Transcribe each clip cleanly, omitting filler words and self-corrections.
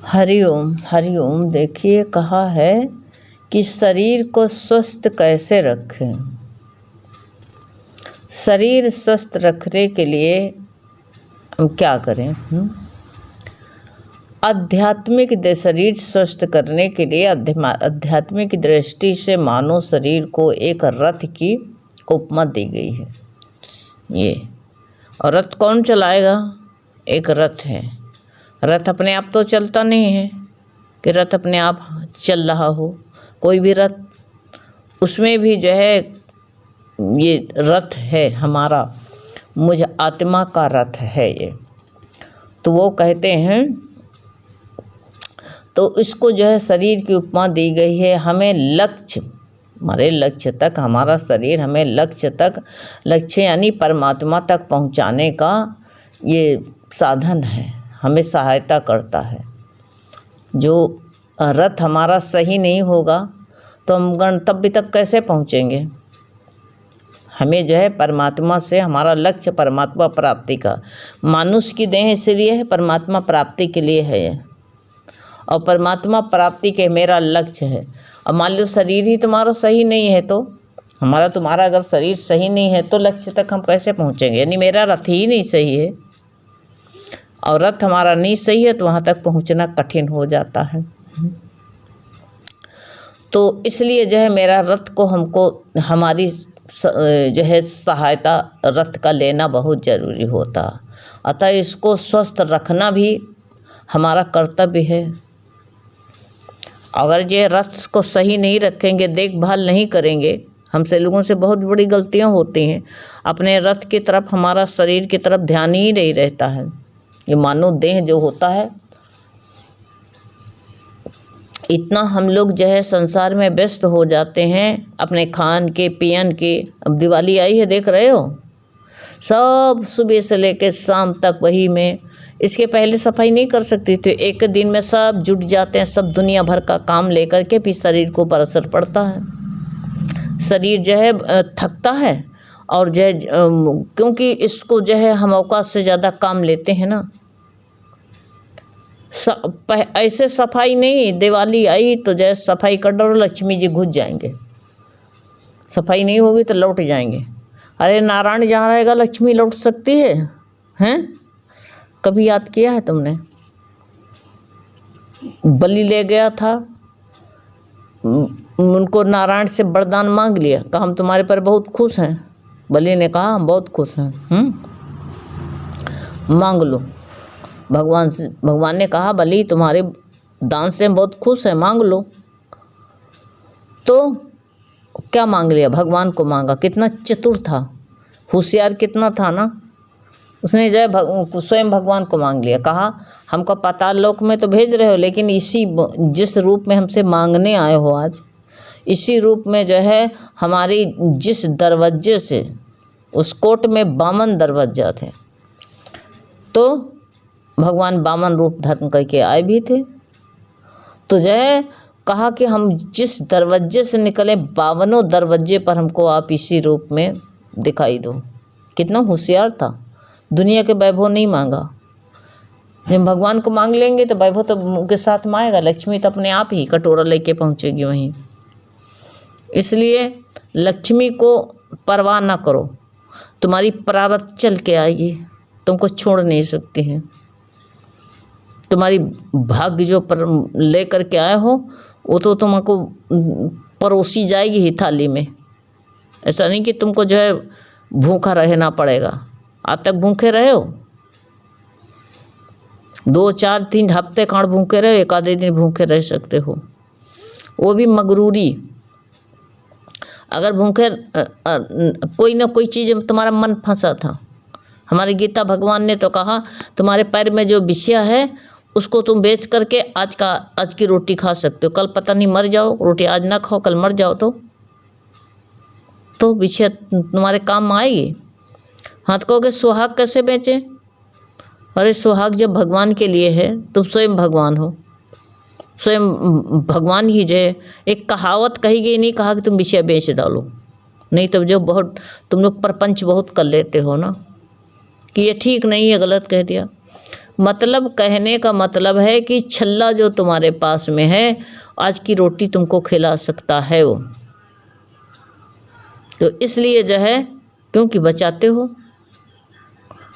हरिओम हरिओम। देखिए, कहा है कि शरीर को स्वस्थ कैसे रखें। शरीर स्वस्थ रखने के लिए हम क्या करें? आध्यात्मिक शरीर स्वस्थ करने के लिए आध्यात्मिक दृष्टि से मानव शरीर को एक रथ की उपमा दी गई है। ये और रथ कौन चलाएगा? एक रथ है। रथ अपने आप तो चलता नहीं है कि रथ अपने आप चल रहा हो। कोई भी रथ, उसमें भी जो है ये रथ है हमारा, मुझ आत्मा का रथ है ये। तो वो कहते हैं, तो इसको जो है शरीर की उपमा दी गई है। हमें लक्ष्य, हमारे लक्ष्य तक, हमारा शरीर हमें लक्ष्य यानी परमात्मा तक पहुंचाने का ये साधन है, हमें सहायता करता है। जो रथ हमारा सही नहीं होगा तो हम गंतव्य तक कैसे पहुंचेंगे? हमें जो है परमात्मा से, हमारा लक्ष्य परमात्मा प्राप्ति का, मानुष की देह इसलिए है, परमात्मा प्राप्ति के लिए है ये। और परमात्मा प्राप्ति के मेरा लक्ष्य है। अब मान लो शरीर ही तुम्हारा सही नहीं है, तो तुम्हारा अगर शरीर सही नहीं है तो लक्ष्य तक हम कैसे पहुंचेंगे? यानी मेरा रथ ही नहीं सही है, और रथ हमारा नहीं सही है तो वहाँ तक पहुँचना कठिन हो जाता है। तो इसलिए जो है मेरा रथ को, हमको हमारी जो है सहायता रथ का लेना बहुत ज़रूरी होता। अतः इसको स्वस्थ रखना भी हमारा कर्तव्य है। अगर ये रथ को सही नहीं रखेंगे, देखभाल नहीं करेंगे, हमसे लोगों से बहुत बड़ी गलतियां होती हैं। अपने रथ की तरफ, हमारा शरीर की तरफ ध्यान ही नहीं रहता है। ये मानव देह जो होता है, इतना हम लोग जो है संसार में व्यस्त हो जाते हैं अपने खान के पियन के। अब दिवाली आई है, देख रहे हो, सब सुबह से लेकर शाम तक वही में। इसके पहले सफाई नहीं कर सकती थी, एक दिन में सब जुट जाते हैं, सब दुनिया भर का काम लेकर के, फिर शरीर को पर असर पड़ता है। शरीर जो है थकता है, और जो है क्योंकि इसको जो है हम औकात से ज़्यादा काम लेते हैं ना। ऐसे सफाई नहीं, दिवाली आई तो जो है सफाई कर दो, लक्ष्मी जी घुस जाएंगे। सफाई नहीं होगी तो लौट जाएंगे। अरे नारायण जहाँ रहेगा लक्ष्मी लौट सकती है? हैं? कभी याद किया है तुमने? बलि ले गया था, उनको नारायण से वरदान मांग लिया, कहा हम तुम्हारे पर बहुत खुश हैं। बलि ने कहा हम बहुत खुश हैं, मांग लो। भगवान ने कहा बलि तुम्हारे दान से हम बहुत खुश हैं, मांग लो। तो क्या मांग लिया? भगवान को मांगा। कितना चतुर था, होशियार कितना था ना। उसने जो है स्वयं भगवान को मांग लिया। कहा हमको पाताल लोक में तो भेज रहे हो, लेकिन जिस रूप में हमसे मांगने आए हो आज, इसी रूप में जो है हमारी जिस दरवाजे से, उस कोट में 52 दरवाजा थे, तो भगवान 52 रूप धारण करके आए भी थे। तो जो है कहा कि हम जिस दरवाजे से निकले, 52 दरवाजे पर हमको आप इसी रूप में दिखाई दो। कितना होशियार था। दुनिया के वैभव नहीं मांगा। जब भगवान को मांग लेंगे तो वैभव तो उनके साथ में आएगा, लक्ष्मी तो अपने आप ही कटोरा लेके पहुंचेगी वहीं। इसलिए लक्ष्मी को परवाह ना करो, तुम्हारी प्रारब्ध चल के आएगी, तुमको छोड़ नहीं सकती है। तुम्हारी भाग्य जो ले करके आए हो वो तो तुमको परोसी जाएगी ही थाली में। ऐसा नहीं कि तुमको जो है भूखा रहना पड़ेगा। आज तक भूखे रहे हो? 2, 4, 3 हफ्ते खाण भूखे रहे हो, एक आधे दिन भूखे रह सकते हो, वो भी मगरूरी। अगर भूखे कोई ना कोई चीज़ तुम्हारा मन फंसा था। हमारी गीता भगवान ने तो कहा तुम्हारे पैर में जो बिछिया है उसको तुम बेच करके आज की रोटी खा सकते हो, कल पता नहीं मर जाओ, रोटी आज ना खाओ कल मर जाओ तो बिछिया तुम्हारे काम आएगी। हाथ कहोगे सुहाग कैसे बेचे? अरे सुहाग जब भगवान के लिए है, तुम स्वयं भगवान हो, स्वयं भगवान ही जो है। एक कहावत कही गई, नहीं कहा कि तुम बिछिया बेच डालो, नहीं तो जो बहुत तुम लोग प्रपंच बहुत कर लेते हो ना कि ये ठीक नहीं है, गलत कह दिया। मतलब कहने का मतलब है कि छल्ला जो तुम्हारे पास में है, आज की रोटी तुमको खिला सकता है वो, तो इसलिए जो है क्योंकि बचाते हो,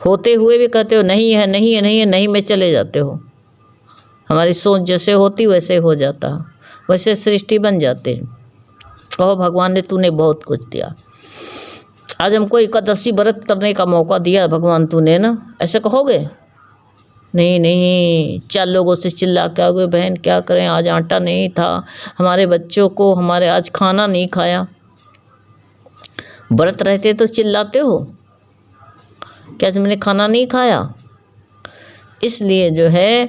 होते हुए भी कहते हो नहीं है नहीं है नहीं है, नहीं में चले जाते हो। हमारी सोच जैसे होती वैसे हो जाता, वैसे सृष्टि बन जाते। कहो भगवान ने तूने बहुत कुछ दिया, आज हमको एकादशी व्रत करने का मौका दिया भगवान तूने ना, ऐसे कहोगे? नहीं नहीं, 4 लोगों से चिल्ला के आओगे बहन क्या करें, आज आटा नहीं था, हमारे बच्चों को हमारे आज खाना नहीं खाया। व्रत रहते तो चिल्लाते हो, क्या तुमने खाना नहीं खाया? इसलिए जो है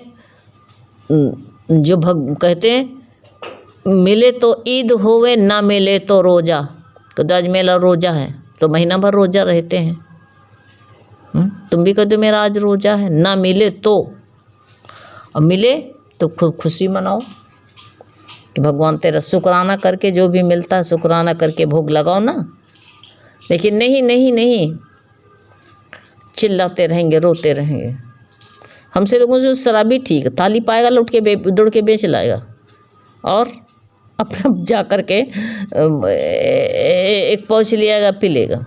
जो कहते हैं मिले तो ईद होवे ना मिले तो रोजा, तो आज मेरा रोजा है तो महीना भर रोजा रहते हैं। तुम भी कहते मेरा आज रोजा है, ना मिले तो, और मिले तो खूब खुशी मनाओ कि भगवान तेरा शुक्राना करके जो भी मिलता है शुक्राना करके भोग लगाओ ना। लेकिन नहीं नहीं नहीं, चिल्लाते रहेंगे रोते रहेंगे। हमसे लोगों से शराबी ठीक, थाली पाएगा लौट के दौड़ के बेच लाएगा और अपना जा कर के एक पहुँच लिएगा पी लेगा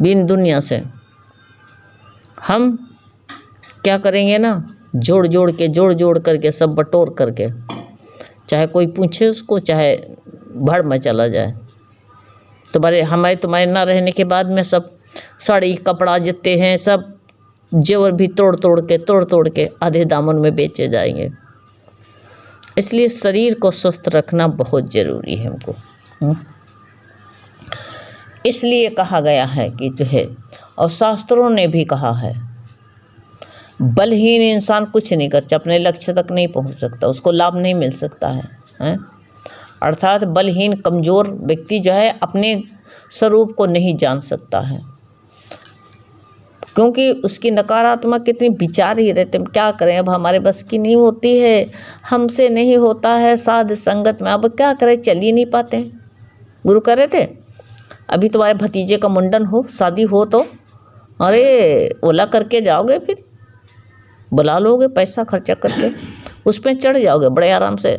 बिन दुनिया से। हम क्या करेंगे ना, जोड़ जोड़ करके सब बटोर करके, चाहे कोई पूछे उसको चाहे भड़ में चला जाए, तुम्हारे ना रहने के बाद में सब साड़ी कपड़ा जितने हैं सब जेवर भी तोड़ तोड़ के आधे दामन में बेचे जाएंगे। इसलिए शरीर को स्वस्थ रखना बहुत ज़रूरी है हमको। इसलिए कहा गया है कि जो है, और शास्त्रों ने भी कहा है बलहीन इंसान कुछ नहीं कर, अपने लक्ष्य तक नहीं पहुंच सकता, उसको लाभ नहीं मिल सकता है? अर्थात बलहीन कमज़ोर व्यक्ति जो है अपने स्वरूप को नहीं जान सकता है, क्योंकि उसकी नकारात्मक कितनी विचार ही रहते हैं। क्या करें, अब हमारे बस की नहीं होती है, हमसे नहीं होता है साध संगत में, अब क्या करें, चल ही नहीं पाते हैं। गुरु कह रहे थे अभी तुम्हारे भतीजे का मुंडन हो, शादी हो तो अरे ओला करके जाओगे, फिर बुला लोगे पैसा खर्चा करके, उस पर चढ़ जाओगे बड़े आराम से,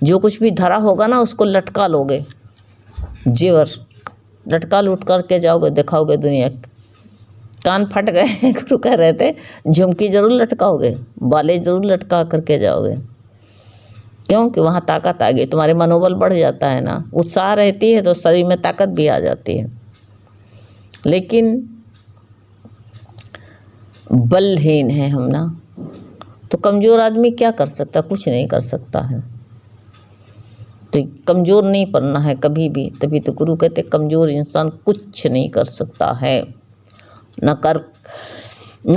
जो कुछ भी धरा होगा ना उसको लटका लोगे, जेवर लटका लूट करके जाओगे, दिखाओगे दुनिया। कान फट गए गुरु कह रहे थे झुमकी जरूर लटकाओगे, बाले जरूर लटका करके जाओगे, क्योंकि वहाँ ताकत आ गई, तुम्हारे मनोबल बढ़ जाता है ना, उत्साह रहती है तो शरीर में ताकत भी आ जाती है। लेकिन बलहीन है हम ना, तो कमज़ोर आदमी क्या कर सकता, कुछ नहीं कर सकता है। तो कमज़ोर नहीं पड़ना है कभी भी, तभी तो गुरु कहते कमज़ोर इंसान कुछ नहीं कर सकता है। न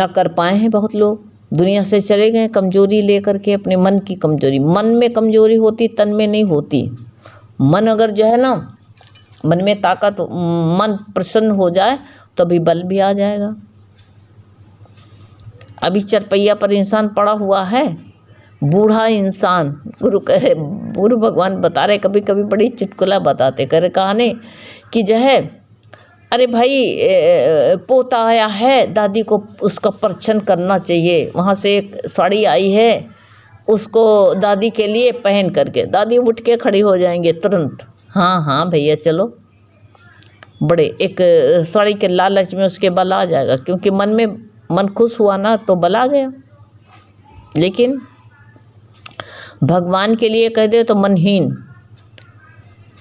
कर पाए हैं बहुत लोग, दुनिया से चले गए कमज़ोरी लेकर के, अपने मन की कमज़ोरी। मन में कमज़ोरी होती, तन में नहीं होती। मन अगर जो है ना, मन में ताकत, मन प्रसन्न हो जाए तभी बल भी आ जाएगा। अभी चरपैया पर इंसान पड़ा हुआ है, बूढ़ा इंसान, गुरु भगवान बता रहे, कभी कभी बड़ी चुटकुला बताते, करे कहानी कि जो है अरे भाई पोता आया है, दादी को उसका परछन करना चाहिए, वहाँ से एक साड़ी आई है उसको दादी के लिए पहन करके, दादी उठ के खड़ी हो जाएंगे तुरंत, हाँ हाँ भैया चलो। बड़े एक साड़ी के लालच में उसके बल आ जाएगा, क्योंकि मन खुश हुआ ना तो बल आ गया। लेकिन भगवान के लिए कह दे तो मनहीन,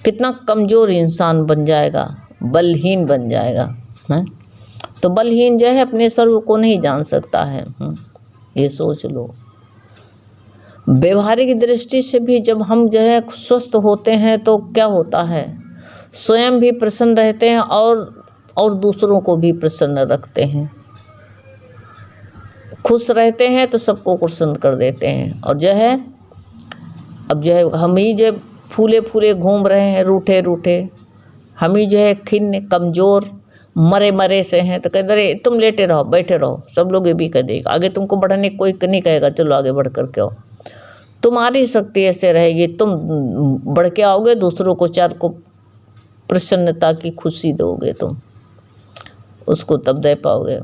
कितना कमज़ोर इंसान बन जाएगा, बलहीन बन जाएगा है। तो बलहीन जो है अपने स्वरूप को नहीं जान सकता है, ये सोच लो। व्यवहारिक दृष्टि से भी जब हम जो है स्वस्थ होते हैं तो क्या होता है, स्वयं भी प्रसन्न रहते हैं और दूसरों को भी प्रसन्न रखते हैं। खुश रहते हैं तो सबको प्रसन्न कर देते हैं। और जो है अब जो है हम ही जो फूले फूले घूम रहे हैं, रूठे रूठे, हम ही जो है खिन्न कमज़ोर मरे मरे से हैं, तो कहते अरे तुम लेटे रहो बैठे रहो, सब लोग ये भी कह देगा, आगे तुमको बढ़ने कोई नहीं कहेगा, चलो आगे बढ़ कर के आओ। तुम्हारी शक्ति ऐसे रहेगी, तुम बढ़ के आओगे, दूसरों को चार को प्रसन्नता की खुशी दोगे, तुम उसको तब दे पाओगे।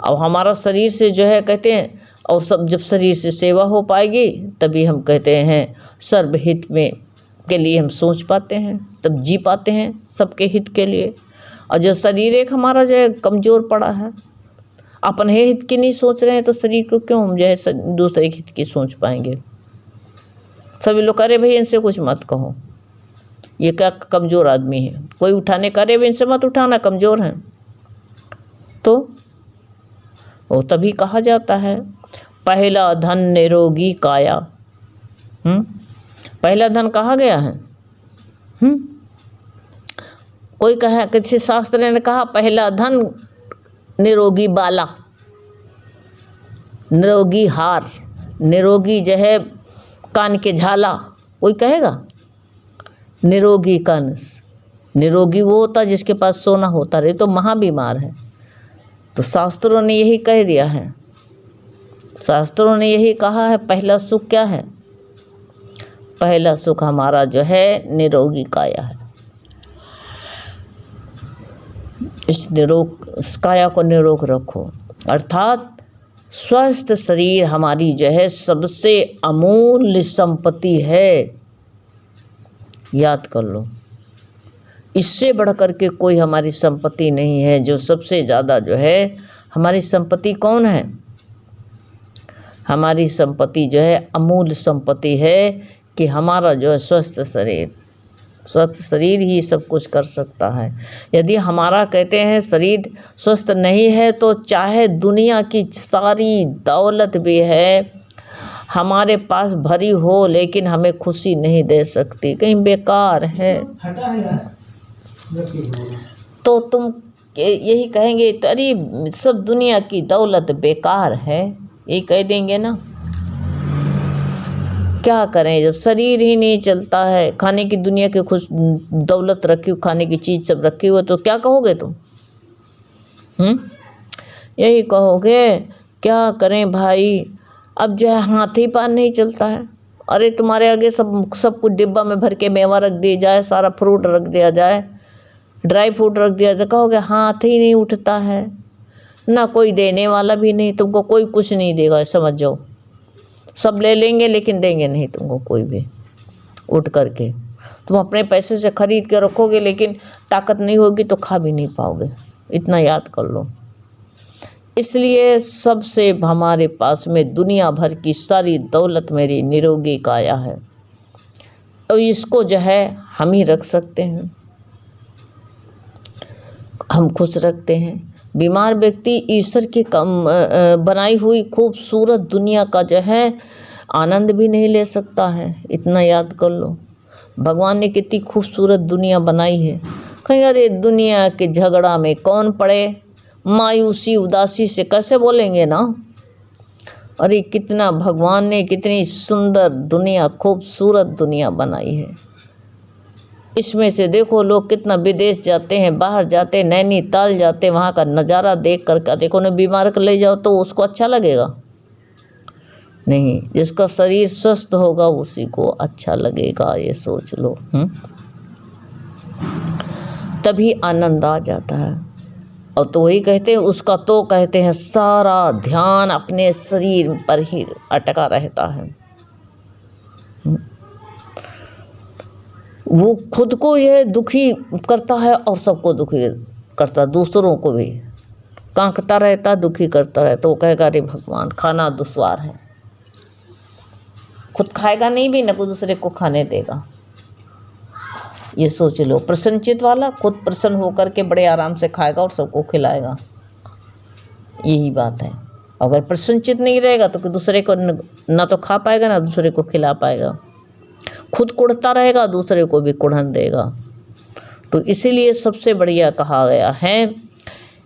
अब हमारा शरीर से जो है कहते हैं, और सब जब शरीर से सेवा हो पाएगी तभी हम कहते हैं सर्वहित में के लिए हम सोच पाते हैं, तब जी पाते हैं सबके हित के लिए। और जो शरीर एक हमारा जो है कमज़ोर पड़ा है, अपने हित की नहीं सोच रहे हैं, तो शरीर को क्यों हम जो है दूसरे हित की सोच पाएंगे। सभी लोग अरे भाई इनसे कुछ मत कहो, ये क्या कमज़ोर आदमी है, कोई उठाने का, अरे भाई इनसे मत उठाना, कमज़ोर हैं। तो वो तभी कहा जाता है पहला धन निरोगी काया। पहला धन कहा गया है। कोई कहा, किसी शास्त्र ने कहा पहला धन निरोगी बाला, निरोगी हार, निरोगी जो है कान के झाला। कोई कहेगा निरोगी कान, निरोगी वो होता जिसके पास सोना होता रहे, तो महाबीमार है। तो शास्त्रों ने यही कह दिया है, शास्त्रों ने यही कहा है पहला सुख क्या है, पहला सुख हमारा जो है निरोगी काया है। इस काया को निरोग रखो, अर्थात स्वस्थ शरीर हमारी जो है सबसे अमूल्य संपत्ति है। याद कर लो, इससे बढ़कर के कोई हमारी संपत्ति नहीं है। जो सबसे ज़्यादा जो है हमारी संपत्ति कौन है, हमारी संपत्ति जो है अमूल्य संपत्ति है कि हमारा जो है स्वस्थ शरीर, स्वस्थ शरीर ही सब कुछ कर सकता है। यदि हमारा कहते हैं शरीर स्वस्थ नहीं है तो चाहे दुनिया की सारी दौलत भी है हमारे पास भरी हो, लेकिन हमें खुशी नहीं दे सकती, कहीं बेकार है। तो तुम यही कहेंगे अरे सब दुनिया की दौलत बेकार है, यही कह देंगे ना। क्या करें जब शरीर ही नहीं चलता है, खाने की दुनिया की खुश दौलत रखी हो, खाने की चीज़ सब रखी हो, तो क्या कहोगे तुम? यही कहोगे क्या करें भाई, अब जो है हाथ ही पार नहीं चलता है। अरे तुम्हारे आगे सब कुछ डिब्बा में भर के मेवा रख दिया जाए, सारा फ्रूट रख दिया जाए, ड्राई फ्रूट रख दिया जाए, कहोगे हाथ ही नहीं उठता है, ना कोई देने वाला भी नहीं, तुमको कोई कुछ नहीं देगा, समझ जाओ। सब ले लेंगे लेकिन देंगे नहीं तुमको कोई भी उठ करके। तुम अपने पैसे से खरीद के रखोगे लेकिन ताकत नहीं होगी तो खा भी नहीं पाओगे, इतना याद कर लो। इसलिए सबसे हमारे पास में दुनिया भर की सारी दौलत मेरी निरोगी काया है, तो इसको जो है हम ही रख सकते हैं, हम खुश रखते हैं। बीमार व्यक्ति ईश्वर की बनाई हुई खूबसूरत दुनिया का जो है आनंद भी नहीं ले सकता है, इतना याद कर लो। भगवान ने कितनी खूबसूरत दुनिया बनाई है, कहीं अरे दुनिया के झगड़ा में कौन पड़े, मायूसी उदासी से कैसे बोलेंगे ना। अरे कितना भगवान ने कितनी सुंदर दुनिया, खूबसूरत दुनिया बनाई है। इसमें से देखो लोग कितना विदेश जाते हैं, बाहर जाते हैं, नैनीताल जाते हैं, वहाँ का नज़ारा देख कर देखो ना, बीमार को ले जाओ तो उसको अच्छा लगेगा नहीं, जिसका शरीर स्वस्थ होगा उसी को अच्छा लगेगा, ये सोच लो। तभी आनंद आ जाता है। और तो वही कहते हैं उसका, तो कहते हैं सारा ध्यान अपने शरीर पर ही अटका रहता है। वो खुद को यह दुखी करता है और सबको दुखी करता, दूसरों को भी कांकता रहता, दुखी करता रहता। वो कहेगा अरे भगवान खाना दुश्वार है, खुद खाएगा नहीं भी न कोई दूसरे को खाने देगा। ये सोच लो, प्रसन्नचित वाला खुद प्रसन्न होकर के बड़े आराम से खाएगा और सबको खिलाएगा, यही बात है। अगर प्रसन्नचित नहीं रहेगा तो दूसरे को ना तो खा पाएगा ना दूसरे को खिला पाएगा, खुद कुढ़ता रहेगा दूसरे को भी कुढ़न देगा। तो इसीलिए सबसे बढ़िया कहा गया है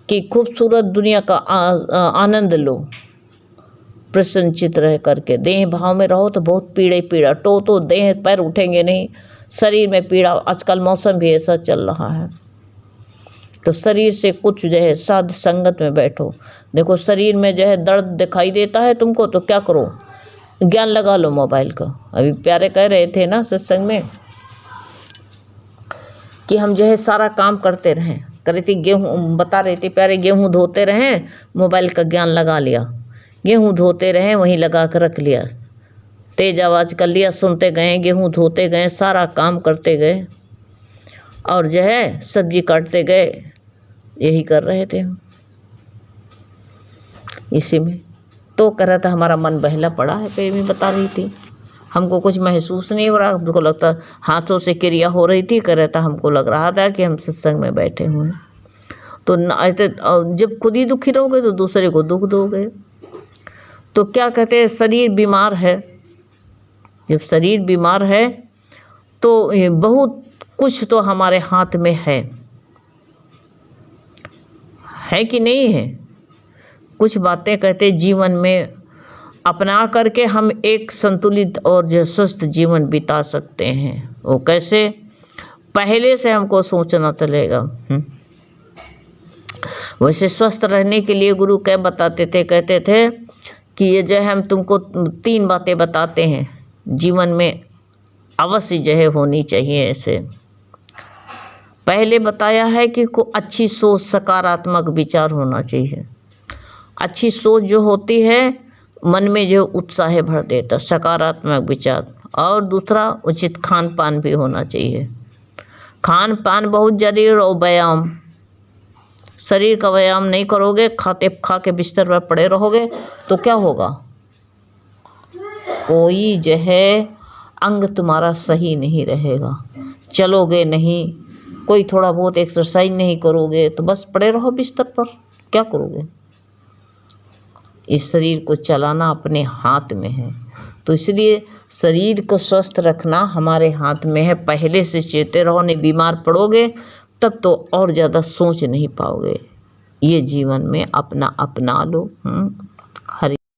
कि खूबसूरत दुनिया का आनंद लो, प्रसन्नचित रह करके। देह भाव में रहो तो बहुत पीड़ा, तो देह पैर उठेंगे नहीं, शरीर में पीड़ा। आजकल मौसम भी ऐसा चल रहा है, तो शरीर से कुछ जो है साध संगत में बैठो। देखो शरीर में जो है दर्द दिखाई देता है तुमको, तो क्या करो, ज्ञान लगा लो मोबाइल का। अभी प्यारे कह रहे थे ना सत्संग में कि हम जो है सारा काम करते रहें, कर रही थी गेहूँ, बता रही थी प्यारे, गेहूँ धोते रहें, मोबाइल का ज्ञान लगा लिया, गेहूँ धोते रहें वहीं लगा कर रख लिया, तेज आवाज़ कर लिया, सुनते गए, गेहूँ धोते गए, सारा काम करते गए और जो है सब्जी काटते गए, यही कर रहे थे हम। इसी में तो कह रहा था हमारा मन बहला पड़ा है, प्रेमी बता रही थी, हमको कुछ महसूस नहीं हो रहा, हमको लगता हाथों से क्रिया हो रही थी, कह रहा था हमको लग रहा था कि हम सत्संग में बैठे हुए हैं। तो ऐसे जब खुद ही दुखी रहोगे तो दूसरे को दुख दोगे। तो क्या कहते हैं, शरीर बीमार है, जब शरीर बीमार है तो बहुत कुछ तो हमारे हाथ में है कि नहीं है। कुछ बातें कहते जीवन में अपना करके हम एक संतुलित और जो स्वस्थ जीवन बिता सकते हैं। वो कैसे, पहले से हमको सोचना चलेगा। वैसे स्वस्थ रहने के लिए गुरु क्या बताते थे, कहते थे कि ये जो है हम तुमको 3 बातें बताते हैं जीवन में अवश्य जो है होनी चाहिए। ऐसे पहले बताया है कि को अच्छी सोच, सकारात्मक विचार होना चाहिए। अच्छी सोच जो होती है मन में जो उत्साह भर देता, सकारात्मक विचार। और दूसरा उचित खान पान भी होना चाहिए, खान पान बहुत जरूरी। और व्यायाम, शरीर का व्यायाम नहीं करोगे, खा के बिस्तर पर पड़े रहोगे तो क्या होगा, कोई जो है अंग तुम्हारा सही नहीं रहेगा, चलोगे नहीं, कोई थोड़ा बहुत एक्सरसाइज नहीं करोगे तो बस पड़े रहो बिस्तर पर, क्या करोगे। इस शरीर को चलाना अपने हाथ में है, तो इसलिए शरीर को स्वस्थ रखना हमारे हाथ में है। पहले से चेते रहो, नहीं बीमार पड़ोगे तब तो और ज़्यादा सोच नहीं पाओगे। ये जीवन में अपना लो।